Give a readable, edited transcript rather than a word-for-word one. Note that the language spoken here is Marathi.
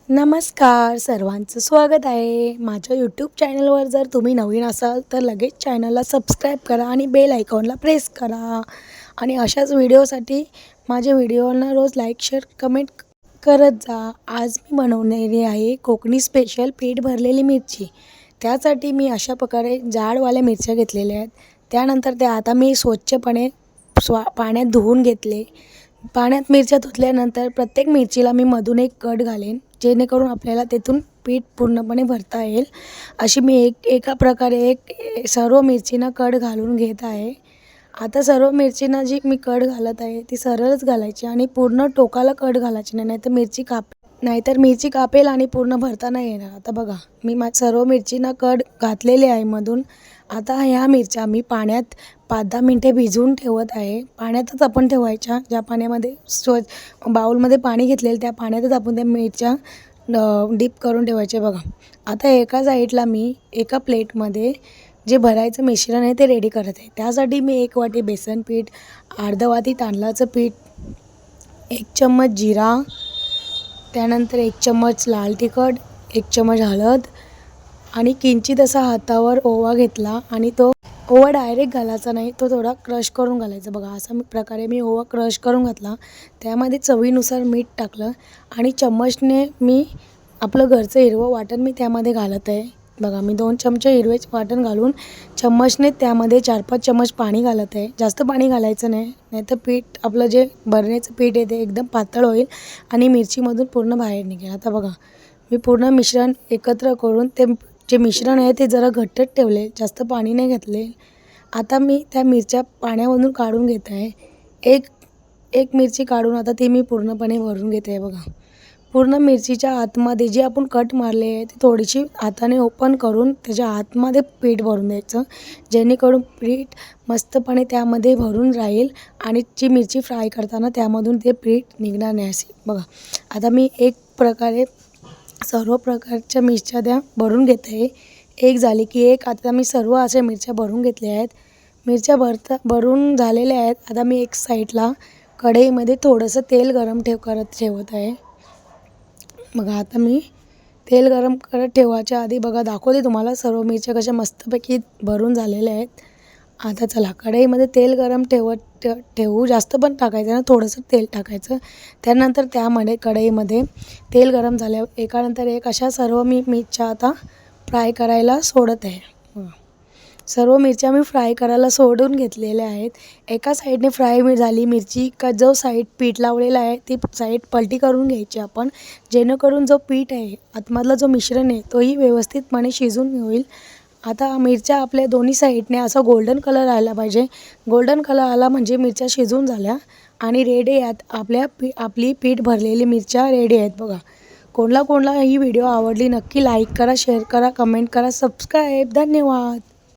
नमस्कार, सर्वांचं स्वागत आहे माझ्या यूट्यूब चॅनलवर. जर तुम्ही नवीन असाल तर लगेच चॅनलला सबस्क्राईब करा आणि बेल आयकॉनला प्रेस करा. आणि अशाच व्हिडिओसाठी माझ्या व्हिडिओला रोज लाईक, शेअर, कमेंट करत जा. आज मी बनवणारी आहे कोकणी स्पेशल पीठ भरलेली मिरची. त्यासाठी मी अशा प्रकारे जाडवाल्या मिरच्या घेतलेल्या आहेत. त्यानंतर त्या आता मी स्वच्छपणे पाण्यात धुवून घेतले. पाण्यात मिरच्या धुतल्यानंतर प्रत्येक मिरचीला मी मधून एक कट घालेन, जेणेकरून आपल्याला त्यातून पीठ पूर्णपणे भरता येईल. अशी मी एका प्रकारे सर्व मिरचींना कट घालून घेत आहे. आता सर्व मिरचींना जी मी कट घालत आहे ती सरळच घालायची आणि पूर्ण टोकाला कट घालायची नाही, नाहीतर मिरची कापेल आणि पूर्ण भरता नाही येणार. आता बघा, मी सर्व मिरचींना कट घातलेले आहे मधून. आता ह्या मिरच्या मी पाण्यात 5-10 मिनटे भिजवून ठेवत आहे. पाण्यातच आपण ठेवायच्या. ज्या पाण्यामध्ये बाउलमध्ये पाणी घेतलेलं त्या पाण्यातच आपण त्या मिरच्या डीप करून ठेवायचे. बघा, आता एका साईडला मी एका प्लेटमध्ये जे भरायचं मिश्रण आहे ते रेडी करत आहे. त्यासाठी मी 1 वाटी बेसन पीठ, अर्धा वाटी तांदळाचं पीठ, 1 चम्मच जिरा, त्यानंतर 1 चम्मच लाल तिखट, 1 चम्मच हळद आणि किंचित असा हातावर ओवा घेतला. आणि तो ओवा डायरेक्ट घालायचा नाही, तो थोडा क्रश करून घालायचा. बघा, अशा प्रकारे मी ओवा क्रश करून घातला. त्यामध्ये चवीनुसार मीठ टाकलं आणि चम्मचने मी आपलं घरचं हिरवं वाटण मी त्यामध्ये घालत आहे. बघा, मी 2 चमचे हिरवे वाटण घालून चम्मचने त्यामध्ये 4-5 चम्मच पाणी घालत आहे. जास्त पाणी घालायचं नाही, नाहीतर पीठ आपलं जे भरण्याचं पीठ आहे ते एकदम पातळ होईल आणि मिरचीमधून पूर्ण बाहेर निघेल. आता बघा, मी पूर्ण मिश्रण एकत्र करून ते जे मिश्रण आहे ते जरा घट्टच ठेवले, जास्त पाणी नाही घातले. आता मी त्या मिरच्या पाण्यामधून काढून घेत आहे. एक मिरची काढून आता ती मी पूर्णपणे भरून घेते आहे. बघा, पूर्ण मिरचीच्या आतमध्ये जी आपण कट मारले आहे ती थोडीशी हाताने ओपन करून त्याच्या आतमध्ये पीठ भरून द्यायचं, जेणेकरून पीठ मस्तपणे त्यामध्ये भरून राहील आणि जी मिरची फ्राय करताना त्यामधून ते पीठ निघणार नाही. असे बघा, आता मी एक प्रकारे सर्व प्रकारच्या मिरच्या त्या भरून घेत आहे. एक झाली की एक. आता मी सर्व अशा मिरच्या भरून घेतल्या आहेत. मिरच्या भरून झालेल्या आहेत. आता मी एक साईडला कढईमध्ये थोडंसं तेल गरम ठेवत आहे. बघा, आता मी तेल गरम करत ठेवायच्या आधी बघा दाखवते तुम्हाला सर्व मिरच्या कशा मस्तपैकी भरून झालेल्या आहेत. आता चला, कढईमध्ये तेल गरम ठेवू. जास्त पण टाकायचं ना, थोडंसं तेल टाकायचं. त्यानंतर त्यामध्ये कढईमध्ये तेल गरम झाल्यावर एकानंतर एक अशा सर्व मी मिरच्या आता फ्राय करायला सोडत आहे. सर्व मिरच्या मी फ्राय करायला सोडून घेतलेल्या आहेत. एका साईडने फ्राय झाली मिरची का जो साईड पीठ लावलेला आहे ती साईड पलटी करून घ्यायची आपण, जेणेकरून जो पीठ आहे आतमधला जो मिश्रण आहे तोही व्यवस्थितपणे शिजून होईल. आता मिरच्या आपल्या दोन्ही साईडने असा गोल्डन कलर आला पाहिजे. गोल्डन कलर आला म्हणजे मिरच्या शिजून झाल्या आणि रेडी आहेत. आपली पीठ भरलेली मिरच्या रेडी आहेत. बघा, कोणाला ही व्हिडिओ आवडली नक्की लाईक करा, शेअर करा, कमेंट करा, सबस्क्राईब. धन्यवाद.